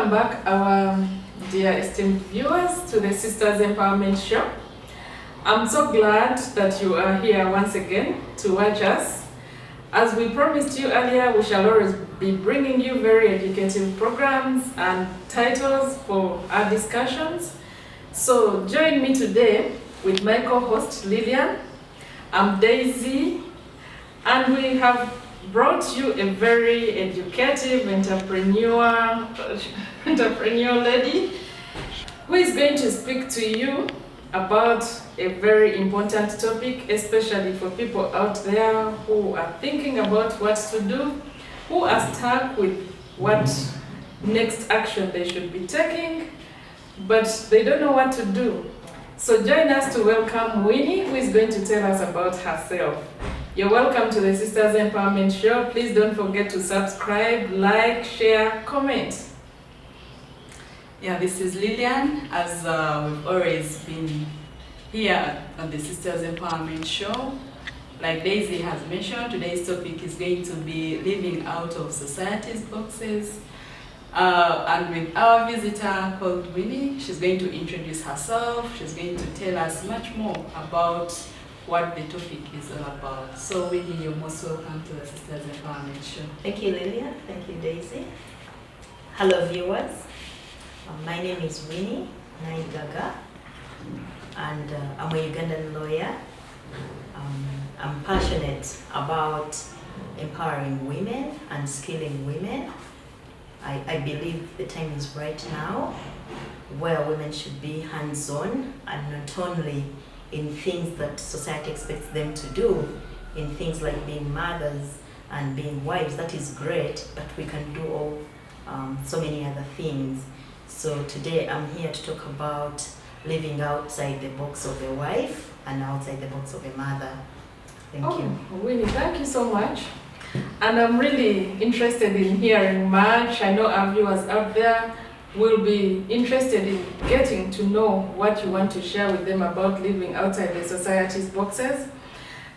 Welcome back, our dear esteemed viewers, to the Sisters Empowerment Show. I'm so glad that you are here once again to watch us. As we promised you earlier, we shall always be bringing you very educative programs and titles for our discussions. So join me today with my co-host Lillian. I'm Daisy, and we have brought you a very educative entrepreneur lady who is going to speak to you about a very important topic, especially for people out there who are thinking about what to do, who are stuck with what next action they should be taking, but they don't know what to do. So join us to welcome Winnie, who is going to tell us about herself. You're welcome to the Sisters Empowerment Show. Please don't forget to subscribe, like, share, comment. Yeah, this is Lillian, as we've always been here on the Sisters Empowerment Show. Like Daisy has mentioned, today's topic is going to be living out of society's boxes. And with our visitor called Winnie, she's going to introduce herself. She's going to tell us much more about what the topic is all about. So Winnie, you're most welcome to the Sisters Empowerment Show. Thank you, Lillian. Thank you, Daisy. Hello, viewers. My name is Winnie Naigaga, and I'm a Ugandan lawyer. I'm passionate about empowering women and skilling women. I believe the time is right now where women should be hands-on and not only in things that society expects them to do, in things like being mothers and being wives. That is great, but we can do all so many other things. So today I'm here to talk about living outside the box of a wife and outside the box of a mother. Thank you. Winnie, thank you so much. And I'm really interested in hearing much. I know our viewers out there will be interested in getting to know what you want to share with them about living outside the society's boxes.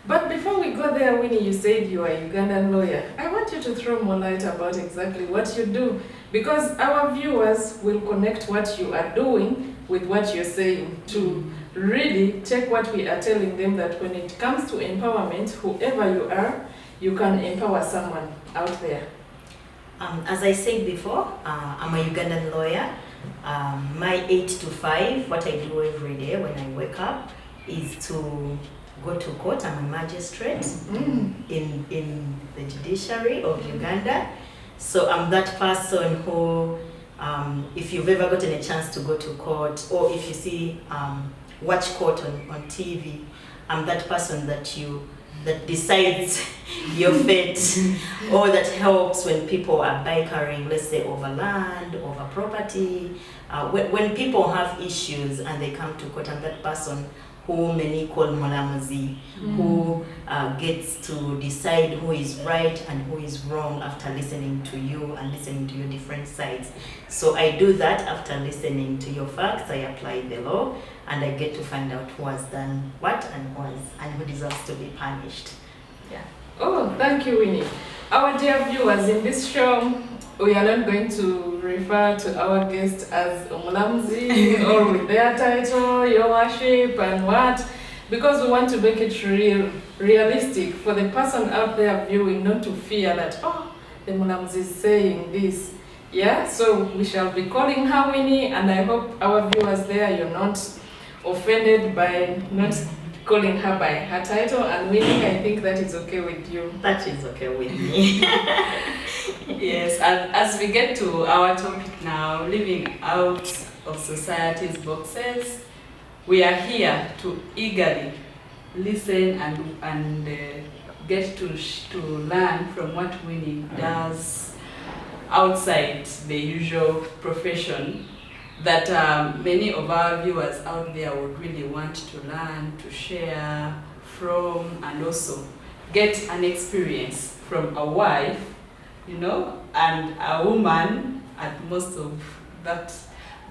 But before we go there, Winnie, you said you are a Ugandan lawyer. I want you to throw more light about exactly what you do, because our viewers will connect what you are doing with what you're saying to really take what we are telling them, that when it comes to empowerment, whoever you are, you can empower someone out there. As I said before, I'm a Ugandan lawyer. My 8 to 5, what I do every day when I wake up is to go to court. I'm a magistrate in the judiciary of Uganda. So I'm that person who, if you've ever gotten a chance to go to court, or if you see, watch court on TV, I'm that person that decides your fate, or that helps when people are bickering, let's say over land, over property. When people have issues and they come to court, I'm that person who many call Mulamuzi, who gets to decide who is right and who is wrong after listening to you and listening to your different sides. So I do that after listening to your facts. I apply the law, and I get to find out who has done what and who deserves to be punished. Yeah. Oh, thank you, Winnie. Our dear viewers, in this show, we are not going to refer to our guest as Omulamzi or with their title, Your Worship, and what, because we want to make it realistic for the person out there viewing, not to fear that, oh, the Mulamzi is saying this. Yeah, so we shall be calling her Winnie, and I hope our viewers there, you're not offended by not calling her by her title. And Winnie, I think that is okay with you. That is okay with me. Yes, and as we get to our topic now, living out of society's boxes, we are here to eagerly listen and get to learn from what Winnie does outside the usual profession that many of our viewers out there would really want to learn, to share from, and also get an experience from a wife, and a woman at most of that.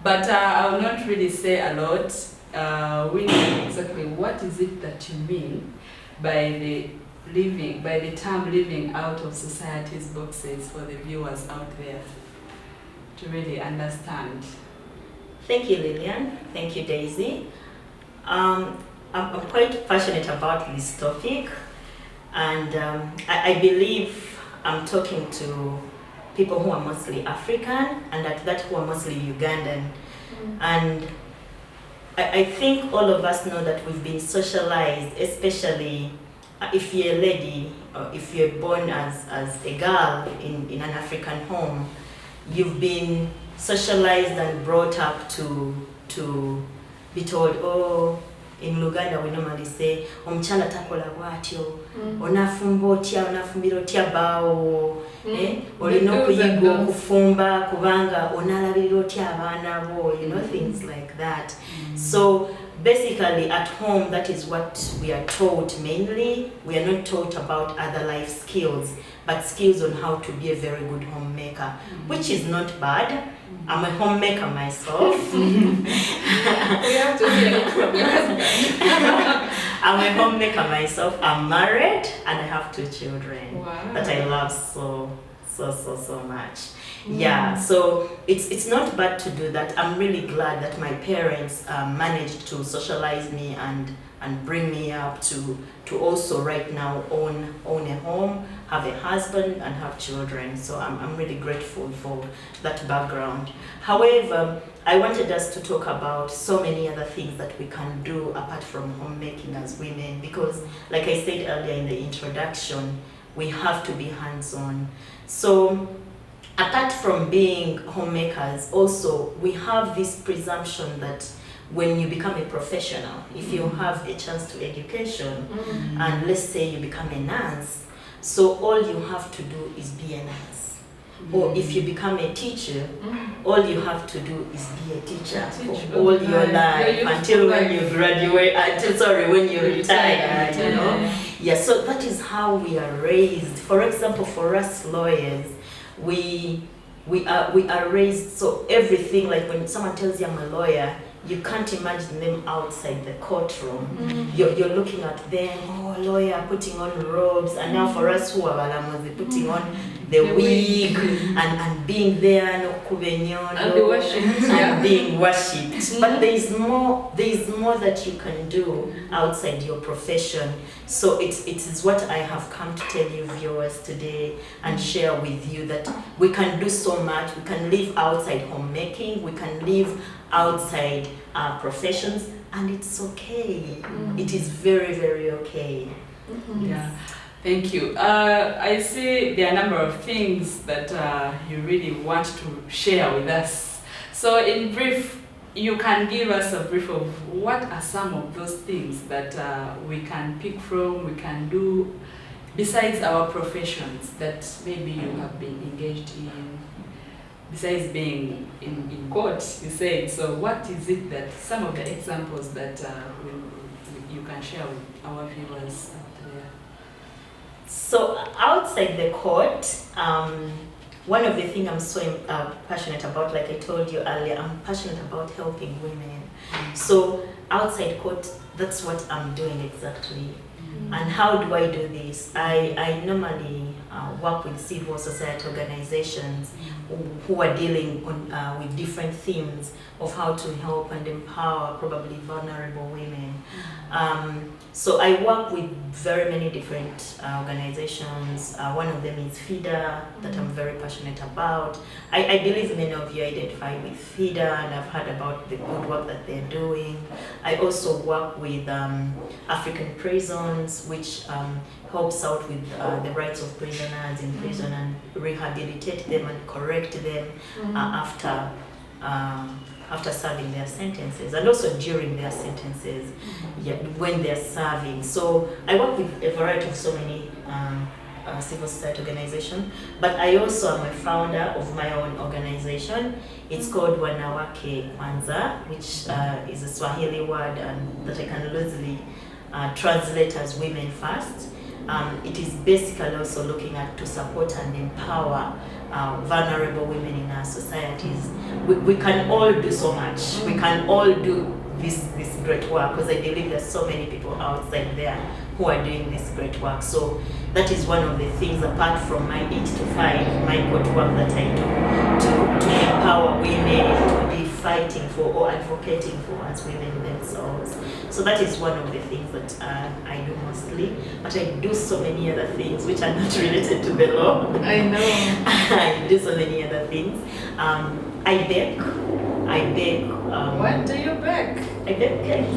But I will not really say a lot. We know exactly what is it that you mean by the term living out of society's boxes for the viewers out there. really understand. Thank you, Lillian. Thank you, Daisy. I'm quite passionate about this topic, and I believe I'm talking to people who are mostly African, and at that who are mostly Ugandan. And I think all of us know that we've been socialized, especially if you're a lady, or if you're born as a girl in an African home, you've been socialized and brought up to be told, oh, in Luganda we normally say, omukyala takola bwatyo, onafumba otya, onafumbira otya bawo, olina okuyiga okufumba kubanga onalabirira otya abaana bo, things like that. So basically at home, that is what we are taught mainly. We are not taught about other life skills, but skills on how to be a very good homemaker, which is not bad. I'm a homemaker myself. We have to hear it from your husband. I'm a homemaker myself. I'm married and I have 2 children that I love so much. Yeah, so it's not bad to do that. I'm really glad that my parents managed to socialize me and bring me up to also right now own a home, have a husband and have children. So I'm really grateful for that background. However, I wanted us to talk about so many other things that we can do apart from homemaking as women, because like I said earlier in the introduction, we have to be hands-on. So apart from being homemakers, also we have this presumption that when you become a professional, if you have a chance to education, and let's say you become a nurse, so all you have to do is be a nurse. Or if you become a teacher, all you have to do is be a teacher for all your life until when you graduate, when you retire, Yeah, so that is how we are raised. For example, for us lawyers, we are raised, so everything, like when someone tells you I'm a lawyer, you can't imagine them outside the courtroom. You're looking at them, oh, lawyer, putting on robes, and now for us who are Balamozi, putting on the wig and being there, and being worshipped. But there is more that you can do outside your profession. So it is what I have come to tell you viewers today and share with you, that we can do so much. We can live outside homemaking, we can live outside our professions, and it's okay. It is very, very okay. Yeah, thank you. I see there are a number of things that you really want to share with us. So in brief, you can give us a brief of what are some of those things that we can pick from, we can do besides our professions that maybe you have been engaged in, besides being in court, you said. So what is it that, some of the examples that you can share with our viewers out there? So outside the court, one of the things I'm so passionate about, like I told you earlier, I'm passionate about helping women. So outside court, that's what I'm doing exactly. And how do I do this? I normally work with civil society organizations who are dealing with different themes of how to help and empower probably vulnerable women. So I work with very many different organizations. One of them is FIDA, that I'm very passionate about. I believe many of you identify with FIDA and I've heard about the good work that they're doing. I also work with African Prisons, which helps out with the rights of prisoners in prison and rehabilitate them and correct them after serving their sentences, and also during their sentences, when they're serving. So I work with a variety of so many civil society organizations, but I also am a founder of my own organization. It's called Wanawake Kwanza, which is a Swahili word and that I can loosely translate as women first. It is basically also looking at to support and empower vulnerable women in our societies. We can all do so much. We can all do this great work, because I believe there's so many people outside there who are doing this great work. So that is one of the things, apart from my 8 to 5, my good work that I do to empower women to be fighting for or advocating for as women themselves. So that is one of the things that I do mostly. But I do so many other things which are not related to the law. I know. I do so many other things. I bake. What do you bake? I bake cakes.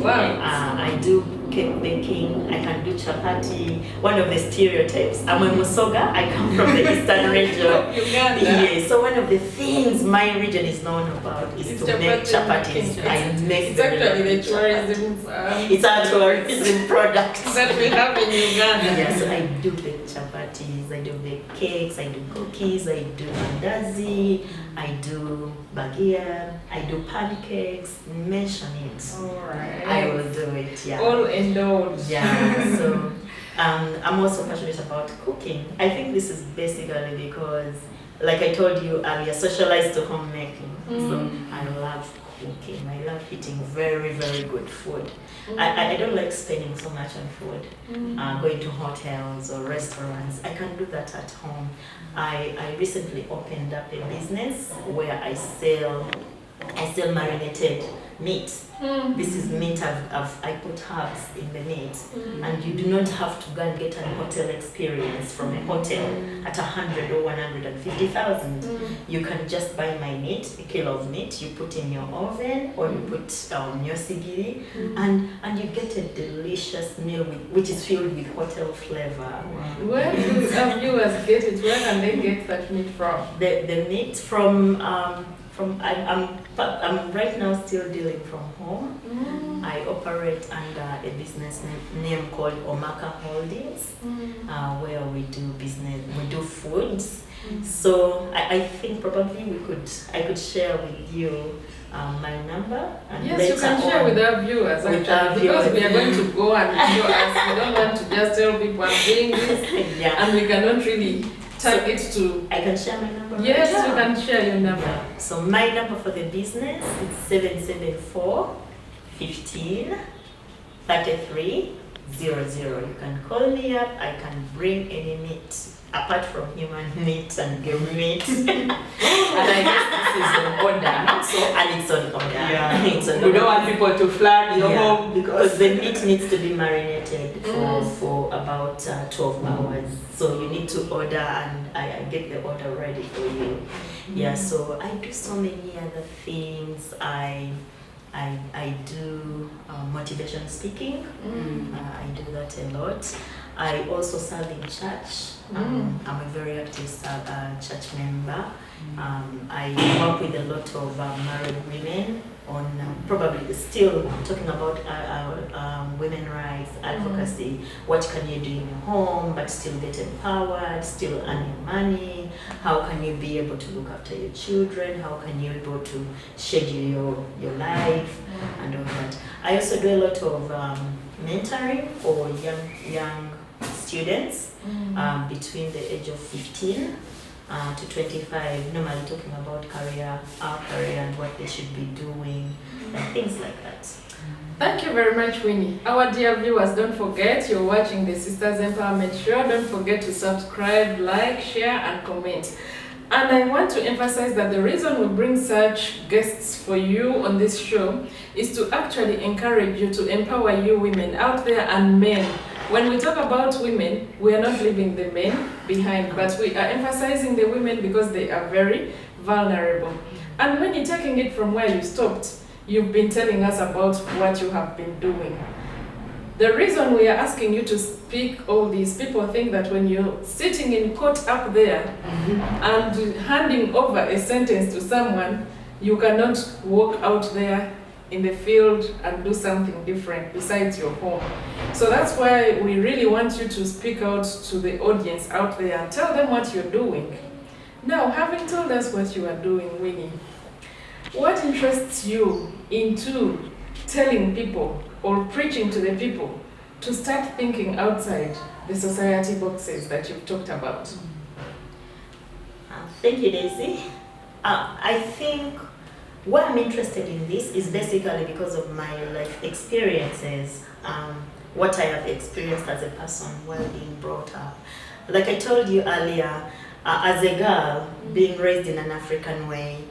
Wow. I do cake baking. I can do chapati. One of the stereotypes, I'm a Musoga. I come from the eastern region. Uganda. Yeah, so one of the things my region is known about is It's to make chapatis. making. I make It's the actually the chapati. tourism. It's our tourism product. that we have in Uganda. Yeah, so I do bake chapatis, I do bake cakes, I do cookies, I do mandazi, I do bagia, I do pancakes, mention it. Alright. I will do it, yeah. All indulged. Yeah, so I'm also passionate about cooking. I think this is basically because, like I told you earlier, socialized to homemaking. So I love cooking. I love eating very, very good food. I don't like spending so much on food, going to hotels or restaurants. I can do that at home. I recently opened up a business where I sell marinated meat. This is meat I put herbs in the meat, and you do not have to go and get an hotel experience from a hotel at 100 or 150,000. You can just buy my meat, a kilo of meat, you put in your oven or you put your sigiri, and you get a delicious meal which is filled with hotel flavor. Where do our viewers get it? Where can they get that meat from? The meat from I'm right now still dealing from home. I operate under a business name called Omaka Holdings, where we do business, we do foods. So I think probably I could share with you my number. And Yes, you can share with our viewers With actually, our because we viewers. are going to go and show us. We don't want to just tell people I'm doing this, Yeah, and we cannot really tag it to. I can share my number. Yes, right you now. can share your number. Yeah. So my number for the business is 774 15 33 00. You can call me up. I can bring any meat apart from human meat and game meat. And I guess this is an order. So And it's on order. yeah, It's on we order. don't want people to flood your Yeah, home because the meat needs to be marinated for about 12 hours. So you need to order, and I get the order ready for you. Yeah, so I do so many other things. I do motivation speaking. I do that a lot. I also serve in church. I'm a very active church member. I work with a lot of married women on probably still talking about women rights advocacy. What can you do in your home but still get empowered, still earning money? How can you be able to look after your children? How can you be able to schedule your life and all that? I also do a lot of mentoring for young students between the age of 15 to 25, normally talking about our career and what they should be doing and things like that. Thank you very much, Winnie. Our dear viewers, don't forget you're watching the Sisters Empowerment Show. Don't forget to subscribe, like, share, and comment. And I want to emphasize that the reason we bring such guests for you on this show is to actually encourage you, to empower you women out there and men. When we talk about women, we are not leaving the men behind, but we are emphasizing the women because they are very vulnerable. And when you're taking it from where you stopped, you've been telling us about what you have been doing. The reason we are asking you to speak all these, people think that when you're sitting in court up there and handing over a sentence to someone, you cannot walk out there in the field and do something different besides your home. So that's why we really want you to speak out to the audience out there and tell them what you're doing. Now, having told us what you are doing, Winnie, what interests you into telling people or preaching to the people to start thinking outside the society boxes that you've talked about? Thank you, Daisy. I think why I'm interested in this is basically because of my life experiences, what I have experienced as a person while being brought up. Like I told you earlier, as a girl, being raised in an African way,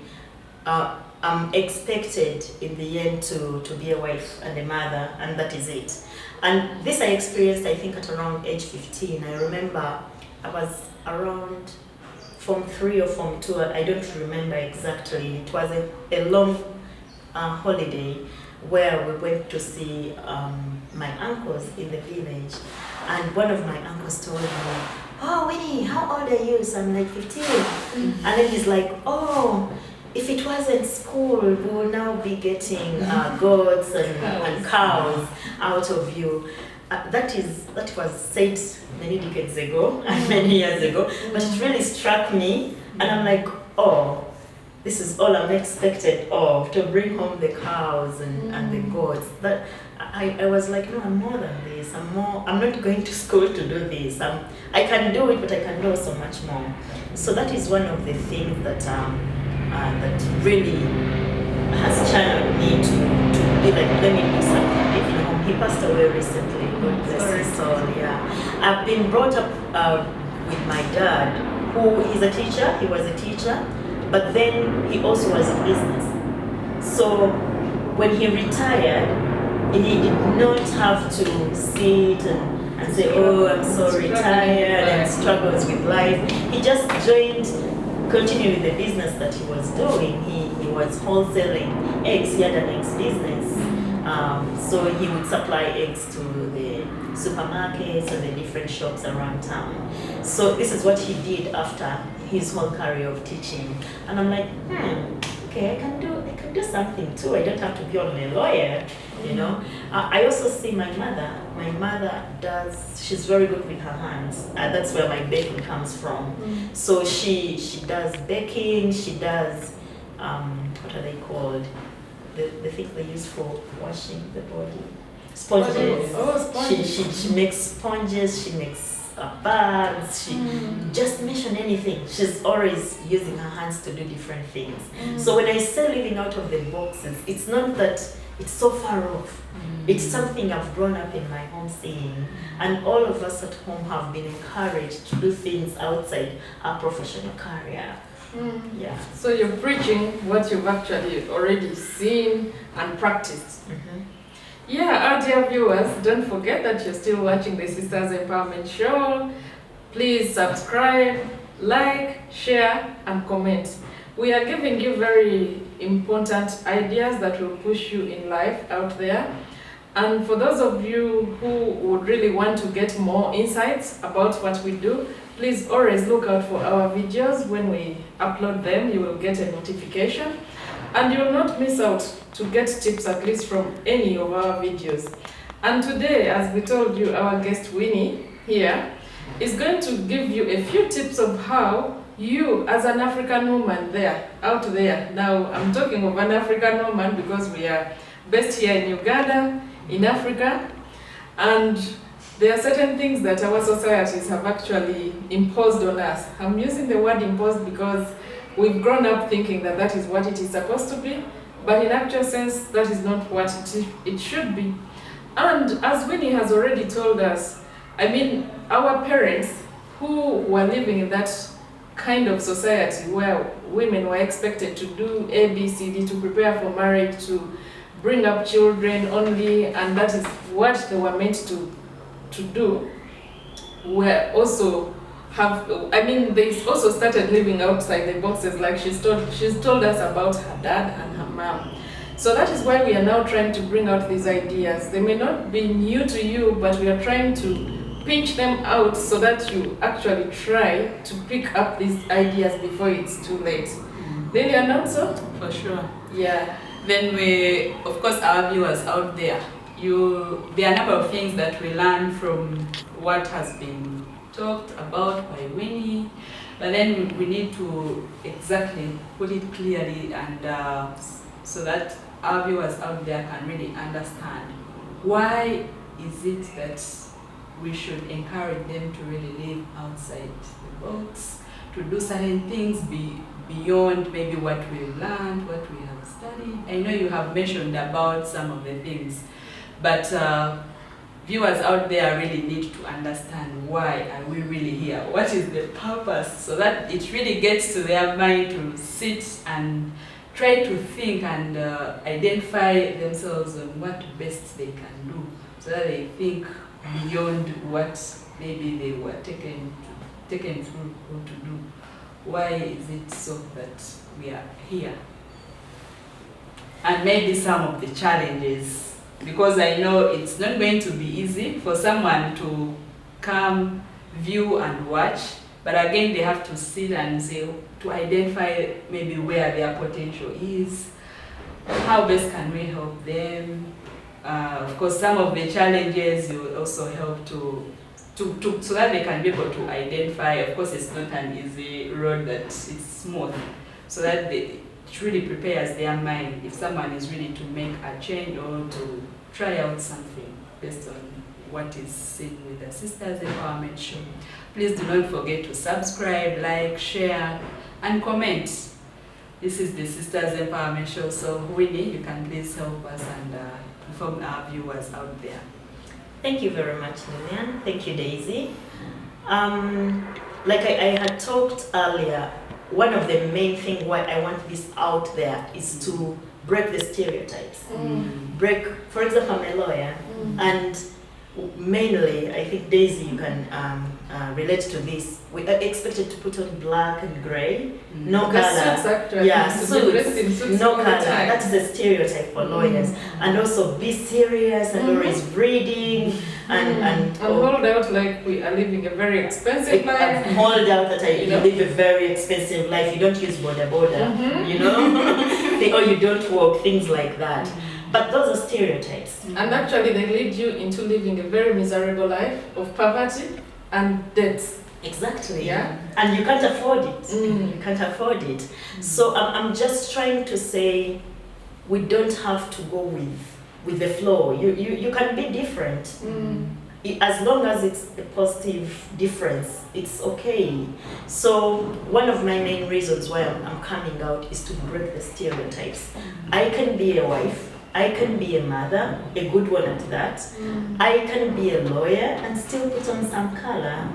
I'm expected in the end to be a wife and a mother, and that is it. And this I experienced, I think, at around age 15. I remember I was around Form 3 or Form 2, I don't remember exactly. It was a long holiday where we went to see my uncles in the village. And one of my uncles told me, "Oh, Winnie, how old are you?" So I'm like, 15. And then he's like, "Oh, if it wasn't school, we will now be getting goats and cows out of you." That was said many decades ago and many years ago, but it really struck me, and I'm like, oh, this is all I'm expected of, to bring home the cows and the goats. That I was like, no, I'm more than this. I'm not going to school to do this. I can do it, but I can do so much more. So that is one of the things that that really has channeled me to be like, let me do something different. He passed away recently, God bless his soul, yeah. I've been brought up with my dad, who is a teacher, he was a teacher, but then he also was in business. So when he retired, he did not have to sit and say, oh, I'm so retired, and struggles with life. He just continued with the business that he was doing. He was wholesaling eggs. He had an eggs business. So he would supply eggs to the supermarkets and the different shops around town. So this is what he did after his whole career of teaching. And I'm like, okay, I can do something too. I don't have to be only a lawyer, you know. I also see my mother. My mother she's very good with her hands. That's where my baking comes from. So she does baking, she does, what are they called? The things they use for washing the body. Sponges. Sponges. She makes sponges, she makes bags, she just mention anything. She's always using her hands to do different things. So when I say living out of the boxes, it's not that it's so far off. It's something I've grown up in my home seeing. And all of us at home have been encouraged to do things outside our professional career. Yeah. So you're preaching what you've actually already seen and practiced. Yeah, our dear viewers, don't forget that you're still watching the Sisters Empowerment Show. Please subscribe, like, share, and comment. We are giving you very important ideas that will push you in life out there. And for those of you who would really want to get more insights about what we do, please always look out for our videos. When we upload them, you will get a notification. And you will not miss out to get tips at least from any of our videos. And today, as we told you, our guest Winnie here is going to give you a few tips of how you, as an African woman out there, now I'm talking of an African woman because we are based here in Uganda, in Africa, and there are certain things that our societies have actually imposed on us. I'm using the word imposed because we've grown up thinking that that is what it is supposed to be, but in actual sense, that is not what it should be. And as Winnie has already told us, I mean, our parents who were living in that kind of society where women were expected to do A, B, C, D, to prepare for marriage, to bring up children only, and that is what they were meant to do, were also they also started living outside the boxes, like she's told us about her dad and her mom. So that is why we are now trying to bring out these ideas. They may not be new to you, but we are trying to pinch them out so that you actually try to pick up these ideas before it's too late. Lilian, not so? For sure. Yeah. Then of course, our viewers out there, there are a number of things that we learn from what has been talked about by Winnie, but then we need to exactly put it clearly and so that our viewers out there can really understand why is it that we should encourage them to really live outside the box, to do certain things beyond maybe what we've learned, what we have studied. I know you have mentioned about some of the things, but viewers out there really need to understand, why are we really here? What is the purpose? So that it really gets to their mind to sit and try to think and identify themselves on what best they can do, so that they think beyond what maybe they were taken through or to do. Why is it so that we are here? And maybe some of the challenges, because I know it's not going to be easy for someone to come, view and watch, but again they have to sit and say, to identify maybe where their potential is, how best can we help them. Of course, some of the challenges will also help to so that they can be able to identify. Of course, it's not an easy road that is smooth, so that it really prepares their mind if someone is ready to make a change or to try out something based on what is seen with the Sisters Empowerment Show. Please do not forget to subscribe, like, share, and comment. This is the Sisters Empowerment Show, so Winnie, you can please help us and inform our viewers out there. Thank you very much, Lillian. Thank you, Daisy. Like I had talked earlier, one of the main things why I want this out there is to break the stereotypes. Break, for example, I'm a lawyer, and mainly, I think, Daisy, you can relate to this. We are expected to put on black and grey, no The color. suits actually. Yeah, So they dress in suits, suits no all the color. time. That's the stereotype for lawyers. And also be serious and always reading and hold out like we are living a very expensive life. hold out that You know? live a very expensive life. You don't use border, you know, or you don't walk, things like that. But those are stereotypes. And actually they lead you into living a very miserable life of poverty and debt. Exactly. Yeah. And you can't afford it. Mm. You can't afford it. So I'm just trying to say, we don't have to go with the flow. You can be different. As long as it's a positive difference, it's okay. So one of my main reasons why I'm coming out is to break the stereotypes. I can be a wife, I can be a mother, a good one at that. I can be a lawyer and still put on some color.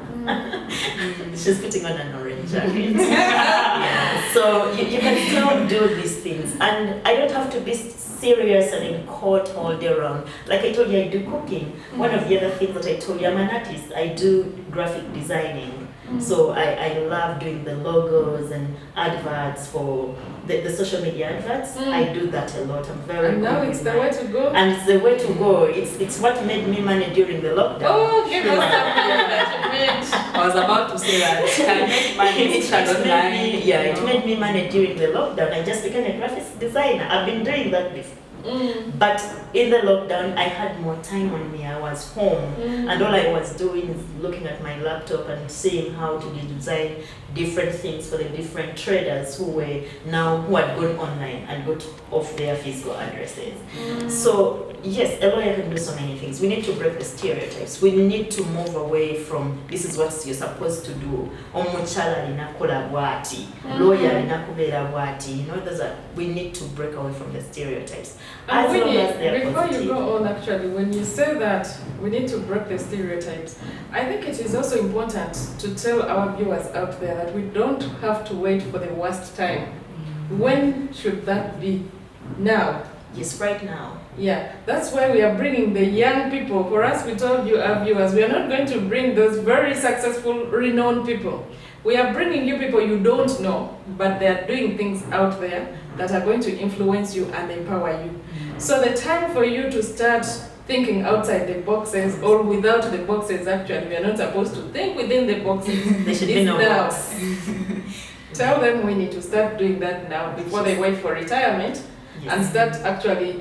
She's putting on an orange jacket. Yeah. So you can still do these things. And I don't have to be serious and in court all day round. Like I told you, I do cooking. One of the other things that I told you, I'm an artist. I do graphic designing. So I love doing the logos and adverts for the social media adverts. I do that a lot. I'm very And now good it's with the my- way to go. And it's the way to go. It's what made me money during the lockdown. Oh, give us the that you made. I was about to say that can make money It made me, it made me money during the lockdown. I just became a graphics designer. I've been doing that before. But in the lockdown, I had more time on me. I was home, and all I was doing is looking at my laptop and seeing how to design different things for the different traders who had gone online and got off their physical addresses. So yes, a lawyer can do so many things. We need to break the stereotypes. We need to move away from this is what you're supposed to do. Omuchala linakola bwati, lawyer linakubera bwati. You know, we need to break away from the stereotypes. And As long Winnie, as they're before positive. you go on, actually, when you say that we need to break the stereotypes, I think it is also important to tell our viewers out there that we don't have to wait for the worst time. When should that be? Now. Yes, right now. Yeah, that's why we are bringing the young people. For us, we told you, our viewers, we are not going to bring those very successful, renowned people. We are bringing you people you don't know, but they are doing things out there that are going to influence you and empower you. So the time for you to start thinking outside the boxes or without the boxes, actually, we are not supposed to think within the boxes. There should be no now. box. Tell them we need to start doing that now before they wait for retirement. Yes. And start actually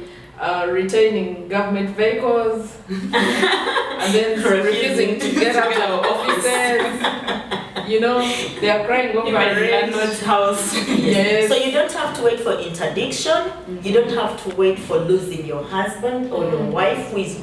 retaining government vehicles and then refusing to get out of offices. you know, they are crying over Even in rent. landlord's house. Yes. So you don't have to wait for interdiction. You don't have to wait for losing your husband or your wife who is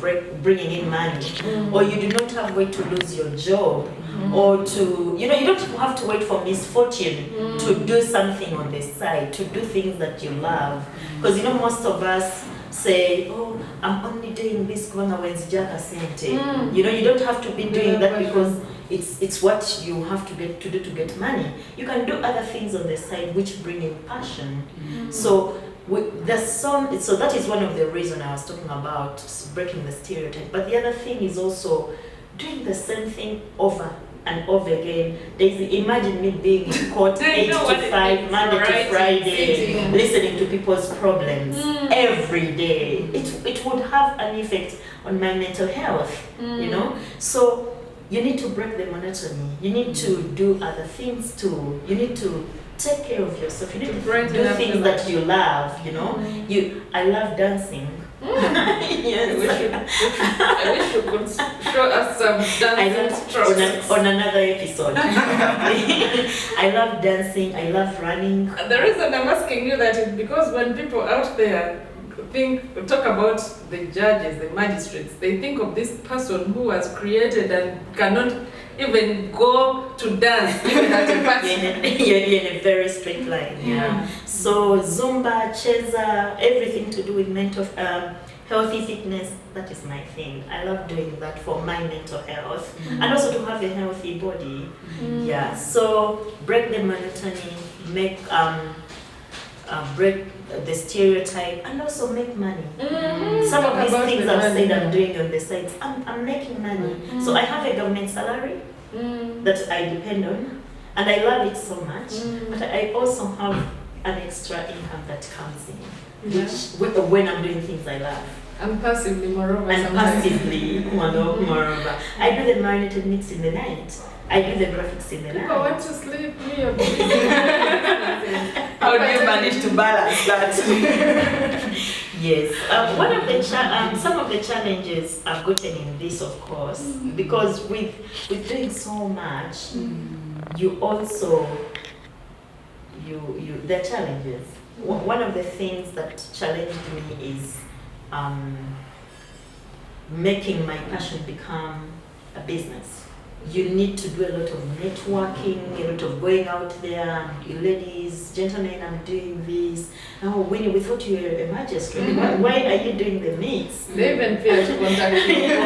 bringing in money. Or you do not have to wait to lose your job. Or to, you don't have to wait for misfortune to do something on the side, to do things that you love. Because most of us say, oh, I'm only doing this kubanga wenzijaka sente. You don't have to be doing that because it's what you have to do to get money. You can do other things on the side which bring in passion. So so that is one of the reasons I was talking about breaking the stereotype. But the other thing is also doing the same thing over and over again. Imagine me being in court 8 to 5, Monday to Friday, listening to people's problems every day. It would have an effect on my mental health, So you need to break the monotony. You need to do other things too. You need to take care of yourself. You need to do things that you love, I love dancing. Yes. I wish you could show us some dancing strokes. On another episode. I love dancing, I love running. The reason I'm asking you that is because when people out there talk about the judges, the magistrates, they think of this person who was created and cannot even go to dance, even at a party. You're in a very straight line. Yeah. So Zumba, Cheza, everything to do with mental healthy fitness, that is my thing. I love doing that for my mental health and also to have a healthy body. Yeah. So break the monotony, make break the stereotype, and also make money. Some of these things I've said I'm doing on the sides, I'm making money. So I have a government salary that I depend on, and I love it so much. But I also have an extra income that comes in, which when I'm doing things I love. And passively, moreover. Moreover. I do the marinated mix in the night. I do the graphics in the night. People want to sleep. How do you manage to balance that? Yes. One of the some of the challenges I've gotten in this, of course, because with doing so much, you also there are challenges. One of the things that challenged me is making my passion become a business. You need to do a lot of networking, a lot of going out there. Ladies, gentlemen, I'm doing this. Oh, Winnie, we thought you were a magistrate. Why are you doing the meets? They even fail to contact you.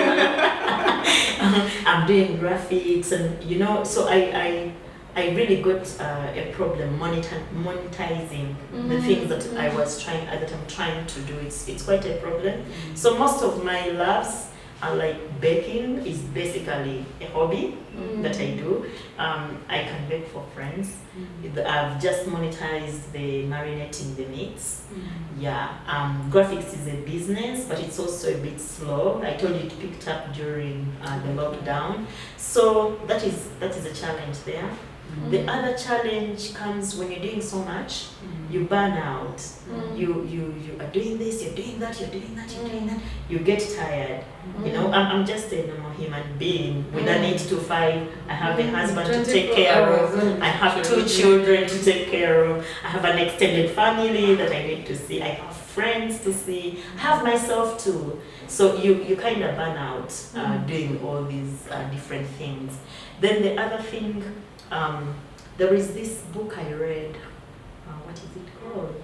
I'm doing graphics, and so I really got a problem monetizing the things that I'm trying to do. It's quite a problem. So most of my loves are like baking is basically a hobby that I do. I can bake for friends. I've just monetized the marinating the meats. Graphics is a business, but it's also a bit slow. I told you it picked up during the lockdown. So that is a challenge there. The other challenge comes when you're doing so much, you burn out. You are doing this, you're doing that, you're doing that, you're doing that. You get tired. I'm just a normal human being with an 8 to 5. I have a husband to take care of. I have 2 children to take care of. I have an extended family that I need to see. I have friends to see. I have myself too. So you kind of burn out doing all these different things. Then the other thing, there is this book I read. What is it called?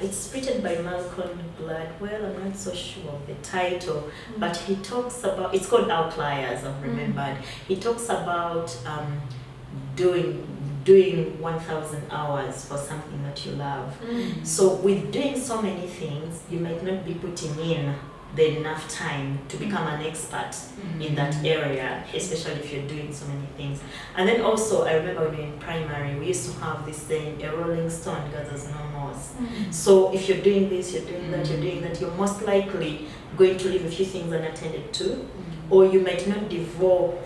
It's written by Malcolm Gladwell. I'm not so sure of the title, but he talks about. It's called Outliers. I've remembered. He talks about doing 1,000 hours for something that you love. So with doing so many things, you might not be putting in the enough time to become an expert in that area, especially if you're doing so many things. And then also, I remember when we were in primary, we used to have this saying, a rolling stone gathers no moss. So if you're doing this, you're doing that, you're doing that, you're most likely going to leave a few things unattended to, or you might not develop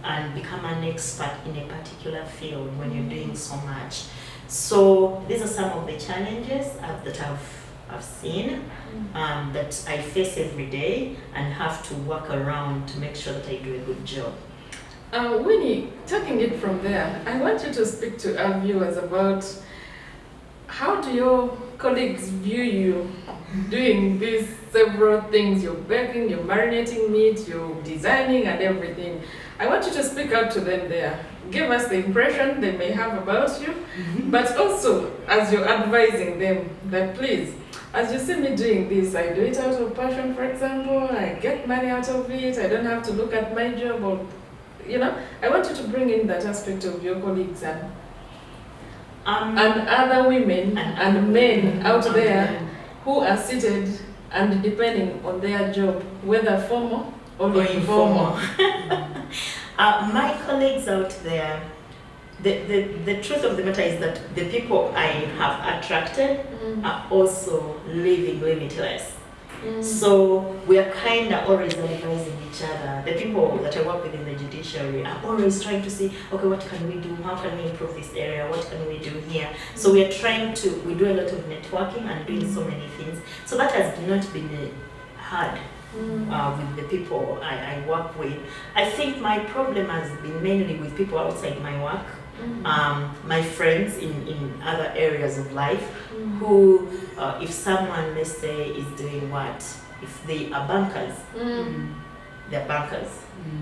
and become an expert in a particular field when you're doing so much. So these are some of the challenges that I've seen, that I face every day and have to work around to make sure that I do a good job. Winnie, taking it from there, I want you to speak to our viewers about how do your colleagues view you doing these several things? You're baking, you're marinating meat, you're designing and everything. I want you to speak out to them there. Give us the impression they may have about you, but also as you're advising them that please, as you see me doing this, I do it out of passion, for example, I get money out of it, I don't have to look at my job or, I want you to bring in that aspect of your colleagues and other women and men out there who are seated and depending on their job, whether formal or informal. My colleagues out there, the truth of the matter is that the people I have attracted are also living limitless. So we are kind of always advising each other. The people that I work with in the judiciary are always trying to see, okay, what can we do? How can we improve this area? What can we do here? So we are we do a lot of networking and doing so many things. So that has not been hard with the people I work with. I think my problem has been mainly with people outside my work. My friends in other areas of life who, if someone, let's say, is doing what? If they are bankers, they're bankers.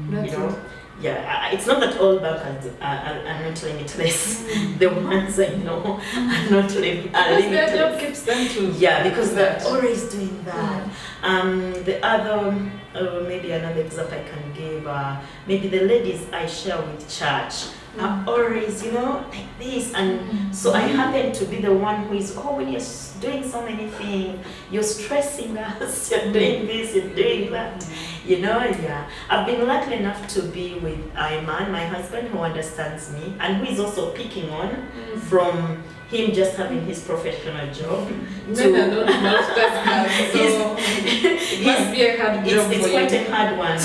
That's You know? it. Yeah, it's not that all bankers are not limitless. The ones I know are not are Because their job limitless. keeps them to Yeah, because they're that. always doing that. The other, maybe another example I can give, maybe the ladies I share with church are always, like this. And so I happen to be the one who is, when you're doing so many things, you're stressing us, you're doing this, you're doing that. Yeah. I've been lucky enough to be with Ayman, my husband, who understands me and who is also picking on from him just having his professional job. Men are not multitaskers, so it must be a hard job It's for quite you. a hard one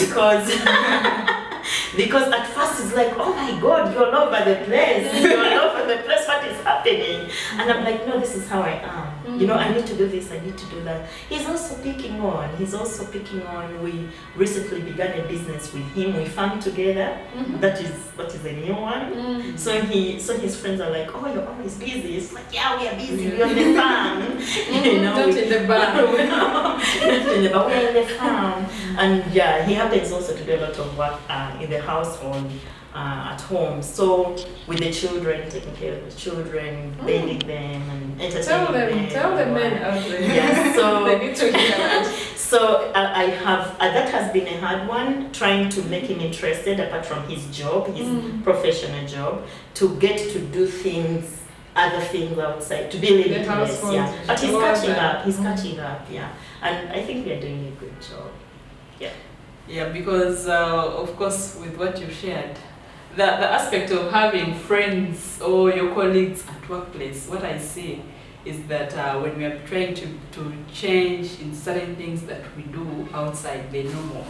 because at first it's like, oh my God, you're all over the place. You're all over the place. What is happening? And I'm like, no, this is how I am. I need to do this. I need to do that. He's also picking on. We recently began a business with him. We farm together. That is a new one. So his friends are like, oh, you're always busy. It's like, yeah, we are busy. We're on the farm. Not in the bar. Not in the bar. We're in the farm. And yeah, he happens also to do a lot of work in the household, at home. So with the children, taking care of the children, bathing them and entertaining them. Tell the men out there. Yeah, so they need to hear that. So I have that has been a hard one, trying to make him interested apart from his job, his professional job, to get to do things, other things outside, to be limitless. household, Yeah, but he's all catching that. up. He's catching up. Yeah, and I think we are doing a good job. Yeah, because of course, with what you shared, the aspect of having friends or your colleagues at workplace, what I see is that when we are trying to change in certain things that we do outside the normal,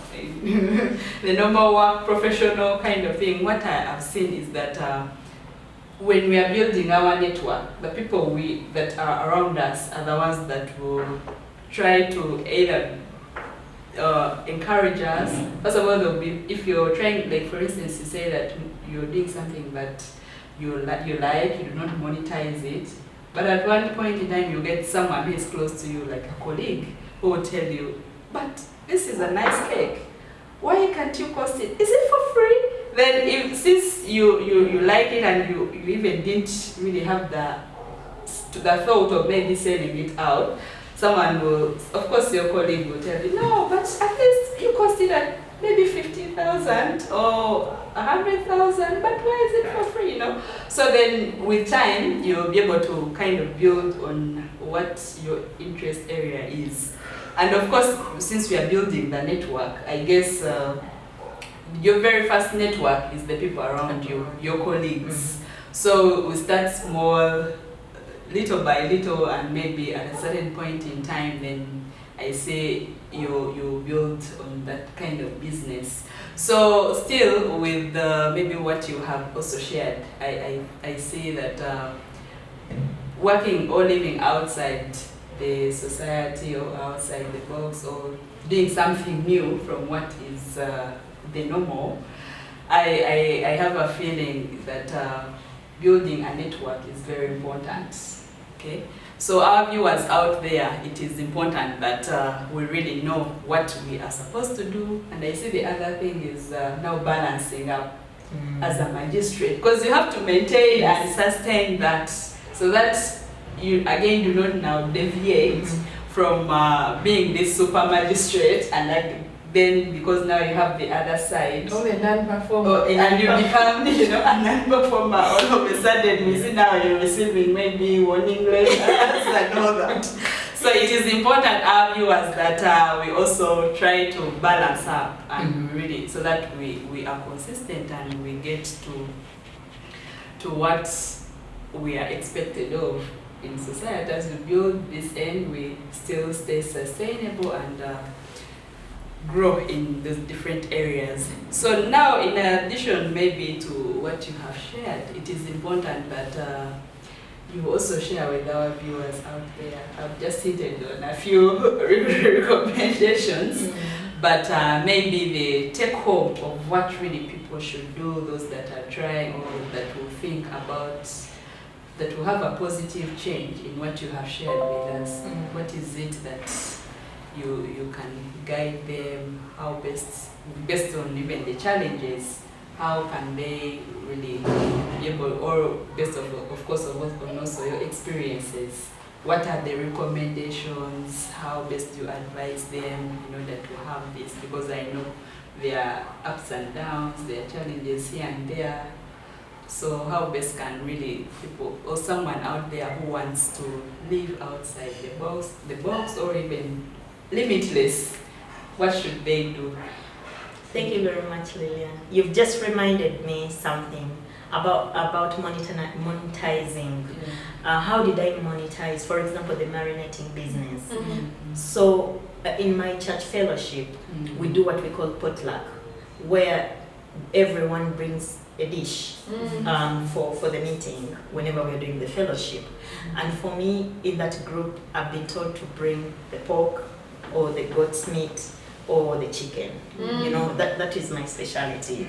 the normal work, professional kind of thing, what I have seen is that when we are building our network, the people that are around us are the ones that will try to either encourage us. First of all, they'll be, if you're trying, like for instance, you say that you're doing something that you like, you do not monetize it, but at one point in time you get someone who is close to you, like a colleague, who will tell you, but this is a nice cake, why can't you post it? Is it for free? Then since you like it and you even didn't really have the thought of maybe selling it out, someone will, of course your colleague will tell you, no, but at least you cost it at maybe 50,000 or 100,000, but why is it for free, So then with time, you'll be able to kind of build on what your interest area is. And of course, since we are building the network, I guess your very first network is the people around you, your colleagues. So we start small, little by little, and maybe at a certain point in time, then I say you build on that kind of business. So still with maybe what you have also shared, I see that working or living outside the society or outside the box or doing something new from what is the normal, I have a feeling that building a network is very important. Okay, so our viewers out there, it is important that we really know what we are supposed to do. And I see the other thing is now balancing up as a magistrate, because you have to maintain and sustain that, so that you again do not now deviate from being this super magistrate, and like then because now you have the other side. Oh, a non-performer. And you become, you know, a non-performer. All of a sudden, we see now you're receiving maybe warning letters and all that. So it is important, our viewers, that we also try to balance up and really, so that we are consistent and we get to what we are expected of in society. As we build this end, we still stay sustainable and grow in those different areas. So now, in addition maybe to what you have shared, it is important that you also share with our viewers out there. I've just hinted on a few recommendations, but maybe the take home of what really people should do, those that are trying or that will think about, that will have a positive change in what you have shared with us. What is it that you can guide them, how based on even the challenges, how can they really be able, or based of course on also your experiences, what are the recommendations, how best you advise them in order to have this, because I know there are ups and downs, there are challenges here and there. So how best can really people, or someone out there who wants to live outside the box or even limitless, what should they do? Thank you very much, Lillian. You've just reminded me something about monetizing. How did I monetize, for example, the marinating business? So in my church fellowship, we do what we call potluck, where everyone brings a dish for the meeting whenever we're doing the fellowship. And for me, in that group, I've been told to bring the pork or the goat's meat or the chicken. You know, that is my specialty.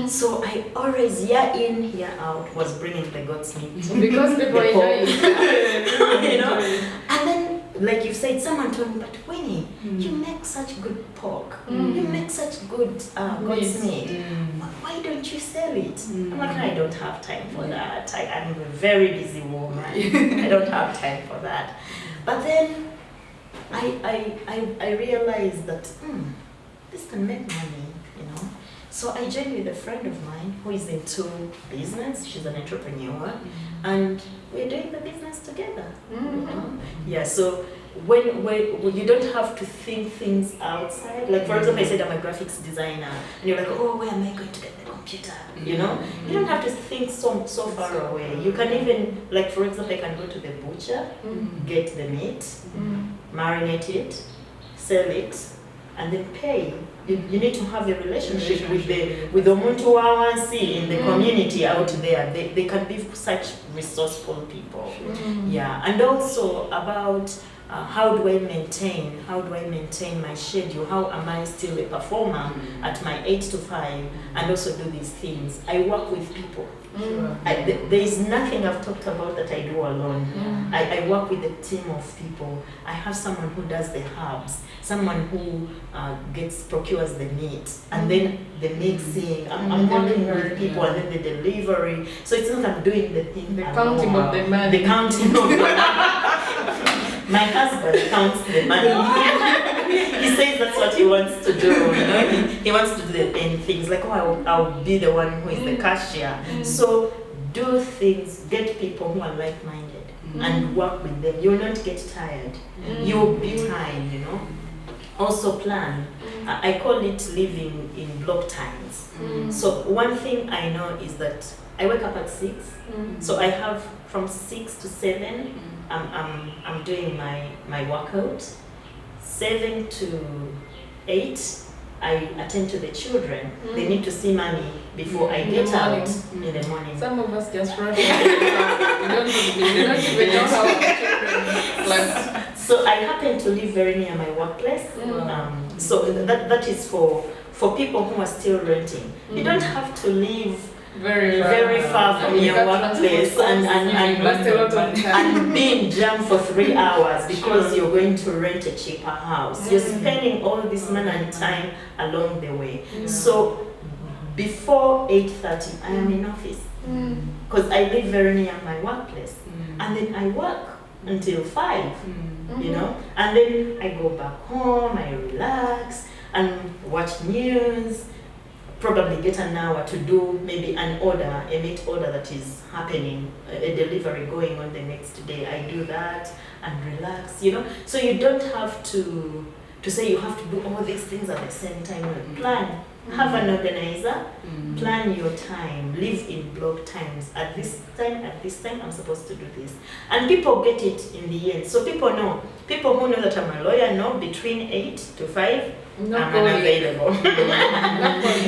So I always, year in, year out, was bringing the goat's meat. Because people enjoy it. You know? And then, like you said, someone told me, but Winnie, you make such good pork. You make such good goat's meat. Why don't you sell it? I'm like, I don't have time for that. I'm a very busy woman. I don't have time for that. But then I realized that this can make money, you know. So I joined with a friend of mine who is into business. She's an entrepreneur, and we're doing the business together. You know? Yeah. So when you don't have to think things outside. Like for example, I said I'm a graphics designer, and you're like, oh, where am I going to get the computer? You know, you don't have to think so far away. You can even, like for example, I can go to the butcher, get the meat, marinate it, sell it, and then pay. You need to have a relationship with the Muntu Wawansi in the community out there. They can be such resourceful people. Yeah, and also about how do I maintain my schedule? How am I still a performer at my 8 to 5 and also do these things? I work with people. There is nothing I've talked about that I do alone. I work with a team of people. I have someone who does the herbs, someone who procures the meat, and then the mixing. I'm working with people, and then the delivery. So it's not I'm doing the thing. The counting of the money. The counting of the money. My husband counts the money. He says that's what he wants to do. You know, he wants to do the things like, oh, I'll be the one who is the cashier. So do things, get people who are like-minded and work with them. You'll not get tired. You'll be tired, you know. Also plan. I call it living in block times. So one thing I know is that I wake up at 6. So I have from 6 to 7. I'm doing my workout. 7 to 8, I attend to the children. They need to see mommy before I get out in the morning. Some of us just rush. We don't even know how our children like. So I happen to live very near my workplace. So that is for for people who are still renting. You don't have to leave very far from You your got workplace transport and costs, you invest a lot of time. and being jammed for 3 hours because Sure. you're going to rent a cheaper house. You're spending all this money and time along the way. So before 8:30, I am in office because I live very near my workplace, and then I work until 5. You know, and then I go back home, I relax and watch news, probably get an hour to do maybe a meat order that is happening, a delivery going on the next day. I do that and relax, you know. So you don't have to say you have to do all these things at the same time. Plan. Have an organizer, plan your time, live in block times. At this time, I'm supposed to do this. And people get it in the end. So people who know that I'm a lawyer know between 8 to 5, I'm unavailable.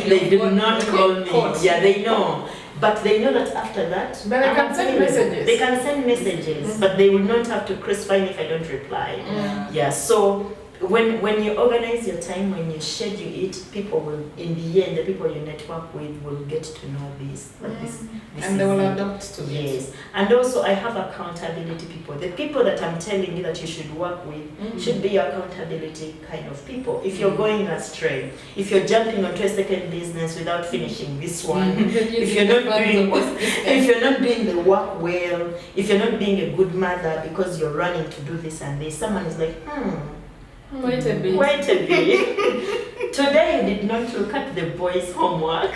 They do not call me. Yeah, they know. But they know that after that, But they can send messages. They can send messages, but they will not have to crucify me if I don't reply. Yeah, so when you organize your time, when you schedule it, people will, in the end, the people you network with will get to know this. This and they will adopt to it. Yes. And also I have accountability people. The people that I'm telling you that you should work with should be your accountability kind of people. If you're going astray, if you're jumping onto a second business without finishing this one, if you're not doing the work well, if you're not being a good mother because you're running to do this and this, someone is like, Wait a bit. Wait a bit. Today you did not look at the boys' homework.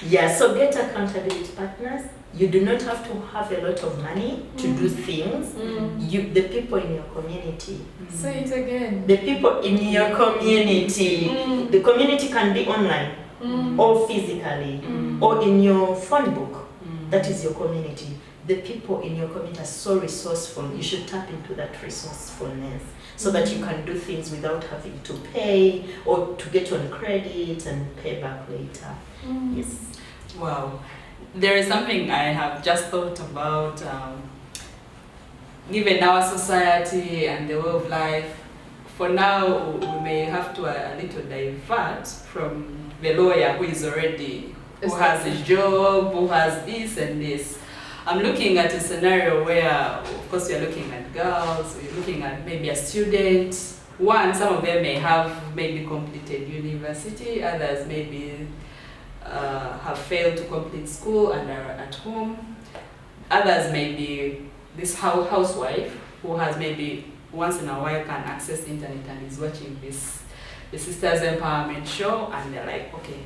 Yeah, so get accountability partners. You do not have to have a lot of money to do things. The people in your community. Say it again. The people in your community. The community can be online or physically or in your phone book. That is your community. The people in your community are so resourceful. You should tap into that resourcefulness so that you can do things without having to pay or to get on credit and pay back later. Yes. Wow. There is something I have just thought about. Given our society and the way of life, for now we may have to a little divert from the lawyer who is already, who has a job, who has this and this. I'm looking at a scenario where, of course, you're looking at girls, or you're looking at maybe a student. Some of them may have maybe completed university, others maybe have failed to complete school and are at home. Others may be this housewife who has maybe once in a while can access internet and is watching the Sisters Empowerment show, and they're like, okay,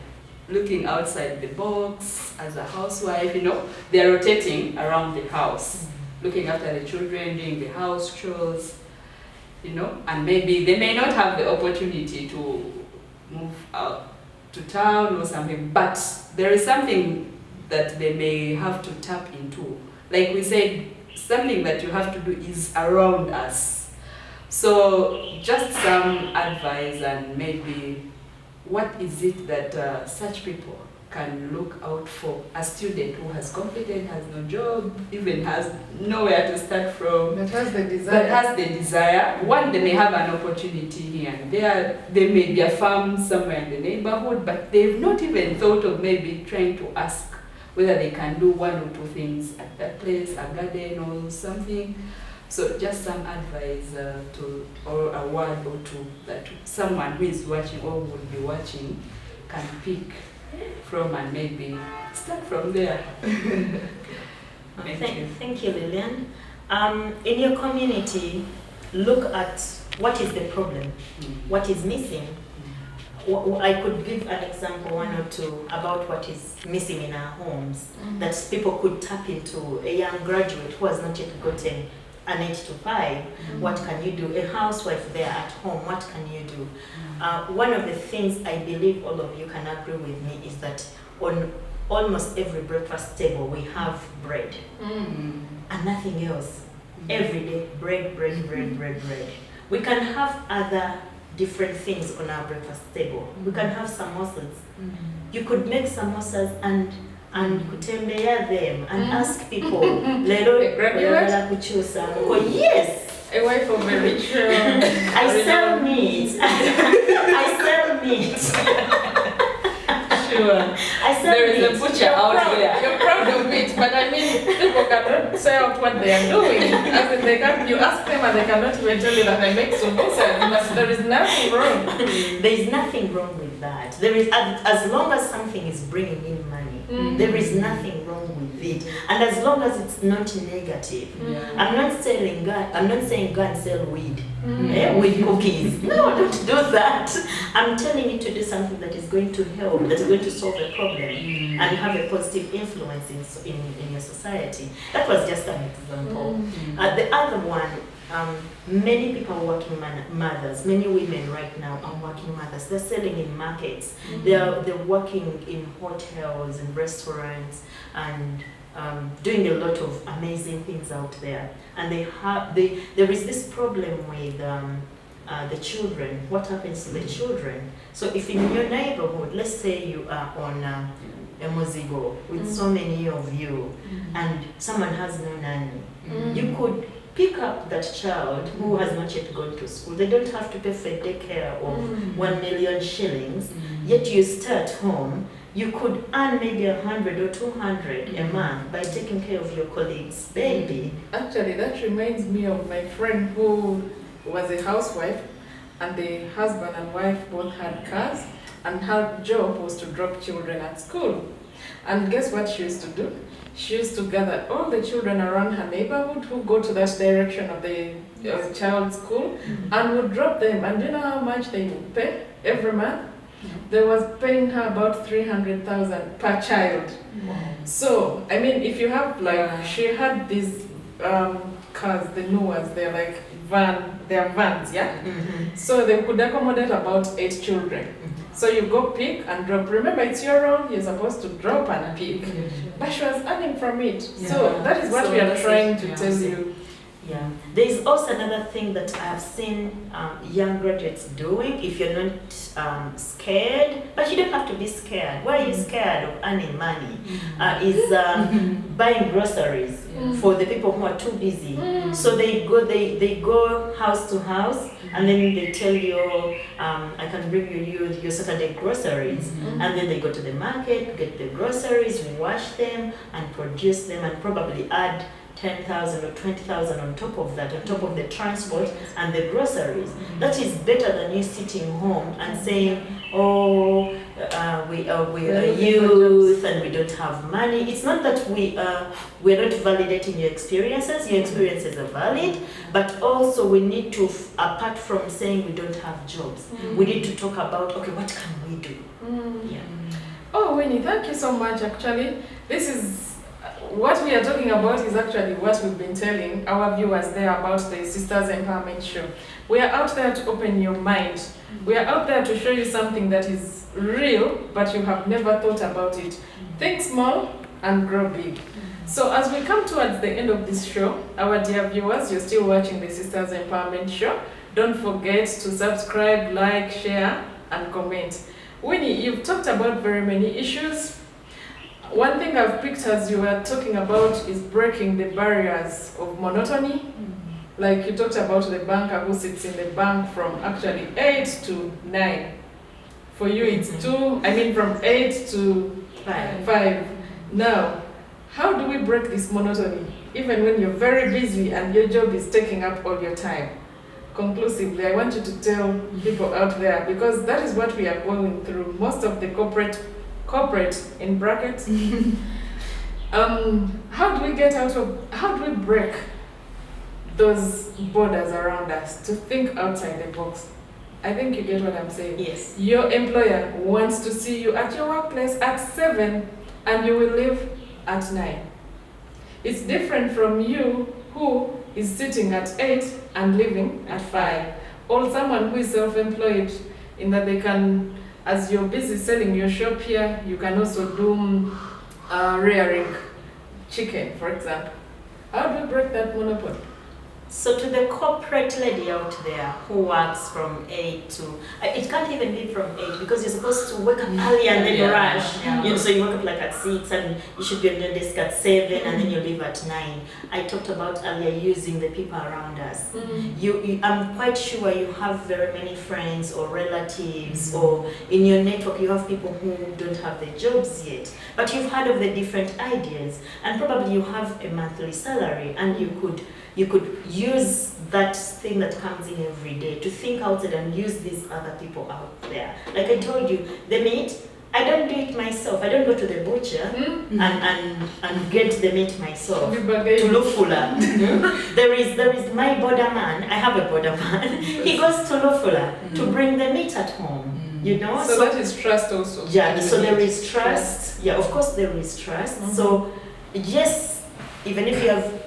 looking outside the box as a housewife, they're rotating around the house, looking after the children, doing the house chores, and maybe they may not have the opportunity to move out to town or something, but there is something that they may have to tap into. Like we said, something that you have to do is around us. So just some advice, and maybe what is it that such people can look out for? A student who has completed, has no job, even has nowhere to start from, That has the desire. One, they may have an opportunity here and there. There may be a farm somewhere in the neighborhood, but they've not even thought of maybe trying to ask whether they can do one or two things at that place, a garden or something. So just some advice or a word or two that someone who is watching or would be watching can pick from and maybe start from there. Thank you, Lillian. In your community, look at what is the problem, what is missing. I could give an example, one or two, about what is missing in our homes that people could tap into. A young graduate who has not yet gotten an 8 to 5, what can you do? A housewife there at home, what can you do? One of the things I believe all of you can agree with me is that on almost every breakfast table we have bread and nothing else. Every day, bread. We can have other different things on our breakfast table. We can have samosas. You could make samosas and kutembea them and ask people, lero unataka kuchusa. Yes. A wife of a rich I sell meat. I there is a butcher out there. You're proud of it, but I mean, people cannot say out what they are doing. As in they can, you ask them and they cannot even tell you that I make samosas, but there is nothing wrong. There is nothing wrong with that. There is, as long as something is bringing in money, there is nothing wrong with it. And as long as it's not negative. I'm not saying go and sell weed with cookies. No, don't do that. I'm telling you to do something that is going to help, that is going to solve a problem and have a positive influence in your society. That was just an example. The other one, many people are working mothers, many women right now are working mothers. They're selling in markets. They're working in hotels and restaurants and doing a lot of amazing things out there. And there is this problem with the children. What happens to the children? So if in your neighborhood, let's say you are on a Mozigo with so many of you and someone has no nanny, you could pick up that child who has not yet gone to school. They don't have to pay for daycare of 1 million shillings, yet you start home. You could earn maybe 100 or 200 a month by taking care of your colleague's baby. Actually, that reminds me of my friend who was a housewife, and the husband and wife both had cars, and her job was to drop children at school. And guess what she used to do? She used to gather all the children around her neighborhood who go to that direction of the child's school and would drop them. And do you know how much they would pay every month? They was paying her about 300,000 per child. So, I mean, if you have she had these cars, the new ones, they're like they're vans, yeah? So they could accommodate about 8 children. So you go pick and drop. Remember, it's your role, you're supposed to drop and pick. But she was earning from it. So that is what we are trying to tell you. Yeah. There is also another thing that I have seen young graduates doing. If you're not scared, but you don't have to be scared. Why are you scared of earning money? Is buying groceries for the people who are too busy. So they go house to house, and then they tell you, I can bring you your Saturday groceries. And then they go to the market, get the groceries, wash them, and produce them, and probably add 10,000 or 20,000 on top of that, on top of the transport and the groceries. That is better than you sitting home and saying, oh, we are youth and we don't have money. It's not that we're not validating your experiences. Your experiences are valid, but also we need to, apart from saying we don't have jobs, we need to talk about, okay, what can we do? Yeah. Oh, Winnie, thank you so much. Actually, this is what we are talking about is actually what we've been telling our viewers there about the Sisters Empowerment Show. We are out there to open your mind. We are out there to show you something that is real, but you have never thought about it. Think small and grow big. So as we come towards the end of this show, our dear viewers, you're still watching the Sisters Empowerment Show. Don't forget to subscribe, like, share, and comment. Winnie, you've talked about very many issues. One thing I've picked as you were talking about is breaking the barriers of monotony. Like you talked about the banker who sits in the bank from actually 8 to 9. For you it's 2, from 8 to 5. Now, how do we break this monotony? Even when you're very busy and your job is taking up all your time. Conclusively, I want you to tell people out there, because that is what we are going through. Most of the corporate in brackets. How do we break those borders around us to think outside the box? I think you get what I'm saying. Yes. Your employer wants to see you at your workplace at 7 and you will leave at 9. It's different from you who is sitting at 8 and leaving at 5. Or someone who is self-employed in that they can, as you're busy selling your shop here, you can also do rearing chicken, for example. How do we break that monopoly? So to the corporate lady out there who works from 8 to, it can't even be from 8 because you're supposed to wake up early and then rush. Yeah. So you wake up like at 6 and you should be on your desk at 7 and then you leave at 9. I talked about earlier using the people around us. I'm quite sure you have very many friends or relatives or in your network you have people who don't have their jobs yet. But you've heard of the different ideas and probably you have a monthly salary and you could use that thing that comes in every day to think outside and use these other people out there. Like I told you, the meat, I don't do it myself. I don't go to the butcher and get the meat myself. To Lufula. There is my border man. I have a border man. He goes to Lufula to bring the meat at home. You know? So that is trust also. Yeah, so there is trust. Yeah, of course there is trust. So yes, even if you have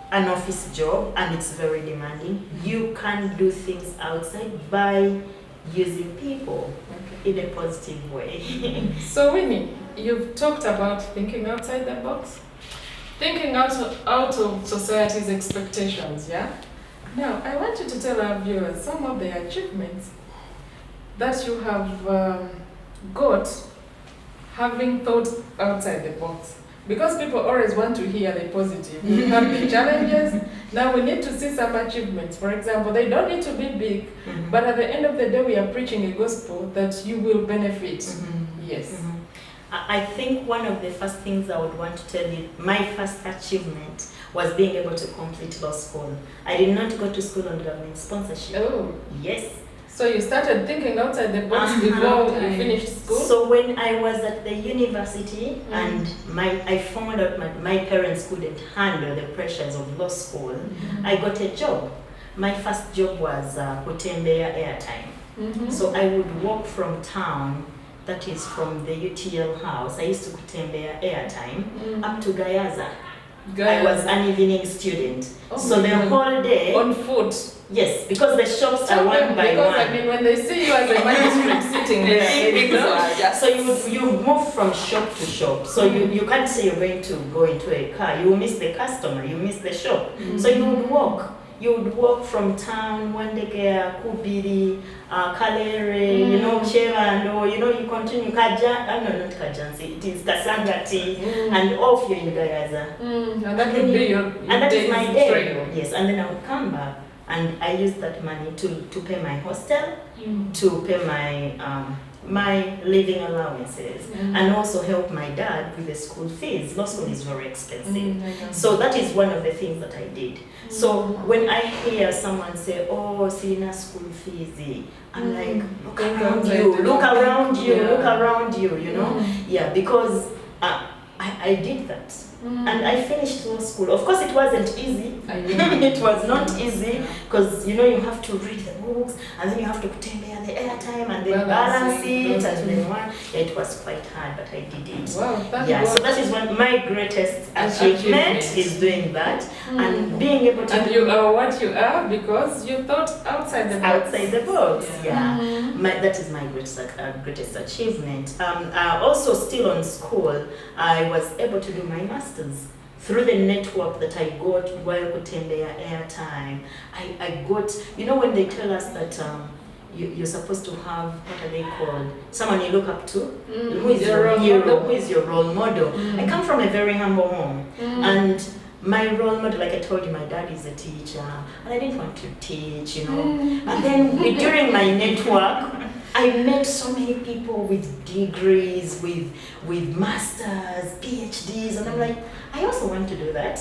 an office job and it's very demanding, you can do things outside by using people in a positive way. So Winnie, you've talked about thinking outside the box, thinking out of society's expectations, yeah? Now, I want you to tell our viewers some of the achievements that you have got having thought outside the box. Because people always want to hear the positive. We have the challenges. Now we need to see some achievements. For example, they don't need to be big, but at the end of the day, we are preaching a gospel that you will benefit. Yes. I think one of the first things I would want to tell you, my first achievement was being able to complete law school. I did not go to school on government sponsorship. Oh. Yes. So you started thinking outside the box before you finished school? So when I was at the university and I found out my parents couldn't handle the pressures of law school, I got a job. My first job was Kutembea Airtime. So I would walk from town, that is from the UTL house, I used to Kutembea Airtime, up to Gayaza. I was an evening student. So the whole day... On foot? Yes, because the shops are one by because, one. I mean, when they see you as a magistrate sitting there, so you move from shop to shop. So you can't say you're going to go into a car. You will miss the customer, you miss the shop. So you would walk. You would walk from town, Wandegea, Kubiri, Kalere, you know, Chevando, you know, you continue, not Kajansi, it is Kasangati, and off you're in Gayaza. And that would be your and that is my day. training. Yes, and then I would come back. And I used that money to pay my hostel, to pay my living allowances, and also help my dad with the school fees. Law school is very expensive. So that is one of the things that I did. So when I hear someone say, oh, Sina school fees, I'm like, look around you, you know? Yeah, because I did that. And I finished law school. Of course, it wasn't easy. It was not easy because, you know, you have to read the books and then you have to put in there the airtime and then balance it and then one. Yeah, it was quite hard, but I did it. Wow, so that is one my greatest achievement is doing that and being able to. And you are what you are because you thought outside the box. Outside the box, that is my greatest achievement. Also, still on school, I was able to do my master's through the network that I got while Kutembea Airtime. I got, you know, when they tell us that you're supposed to have, what are they called? Someone you look up to, who is your hero, who is your role model. I come from a very humble home, and my role model, like I told you, my dad is a teacher, and I didn't want to teach, you know. And then during my network, I met so many people with degrees, with masters, PhDs, and I'm like, I also want to do that.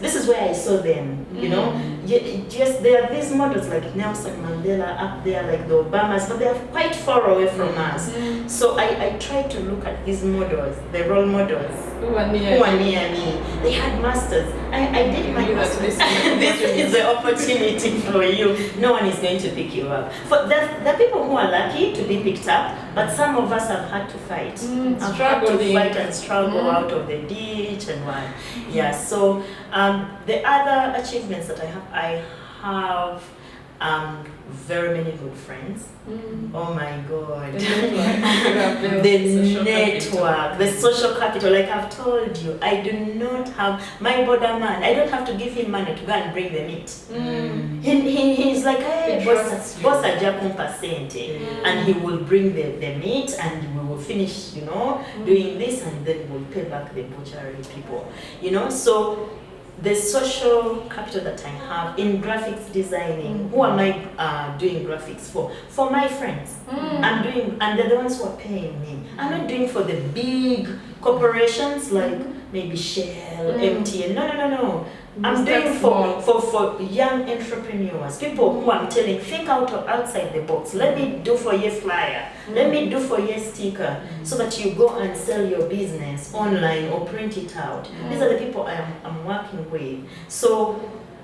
This is where I saw them, you know. Yes, there are these models like Nelson Mandela up there, like the Obamas, but they are quite far away from us. So I tried to look at these models, the role models who are near me. They had masters. I did my masters. This is the opportunity for you. No one is going to pick you up. For the people who are lucky to be picked up, but some of us have had to fight. Have had to fight and struggle out of the ditch and what. Yeah, so the other achievements that I have very many good friends. Oh my God. The The network, the social capital, like I've told you, I do not have, my border man, I don't have to give him money to go and bring the meat. He's like, hey, He boss, trusts you. boss aja percent, and he will bring the meat and we will finish, you know, doing this, and then we'll pay back the butchery people, you know. So the social capital that I have in graphics designing, who am I doing graphics for? For my friends. I'm doing, and they're the ones who are paying me. I'm not doing for the big corporations like maybe Shell, MTN. No. I'm doing for young entrepreneurs, people who I'm telling, think outside the box. Let me do for your flyer. Let me do for your sticker, so that you go and sell your business online or print it out. These are the people I'm working with. So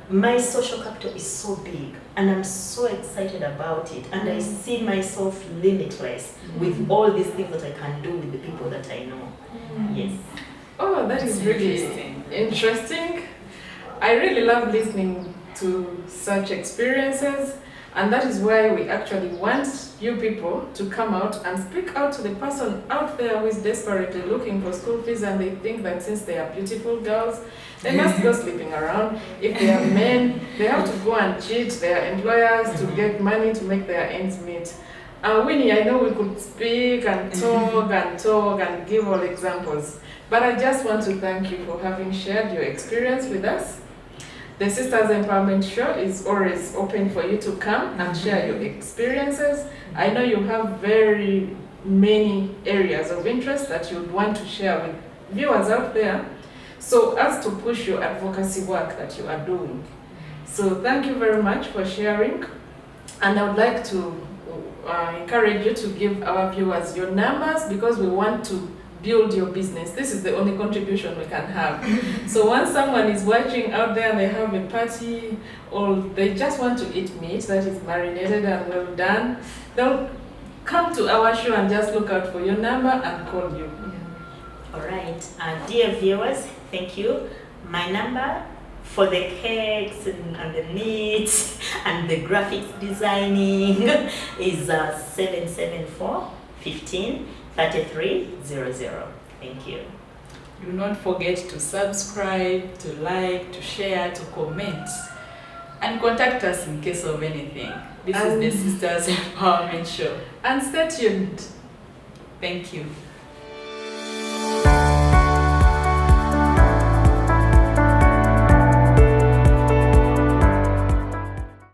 my social capital is so big, and I'm so excited about it, and I see myself limitless with all these things that I can do with the people that I know. Yes. Oh, that is really interesting. I really love listening to such experiences, and that is why we actually want you people to come out and speak out to the person out there who is desperately looking for school fees, and they think that since they are beautiful girls, they must go sleeping around. If they are men, they have to go and cheat their employers to get money to make their ends meet. Winnie, I know we could speak and talk and give all examples, but I just want to thank you for having shared your experience with us. The Sisters Empowerment Show is always open for you to come and share your experiences. I know you have very many areas of interest that you'd want to share with viewers out there, so as to push your advocacy work that you are doing. So thank you very much for sharing, and I would like to encourage you to give our viewers your numbers, because we want to build your business. This is the only contribution we can have. So once someone is watching out there and they have a party, or they just want to eat meat that is marinated and well done, they'll come to our show and just look out for your number and call you. All right, dear viewers, thank you. My number for the cakes and the meat and the graphics designing is 774 15 3300. Thank you. Do not forget to subscribe, to like, to share, to comment, and contact us in case of anything. This is the Sisters Empowerment Show. And stay tuned. Thank you.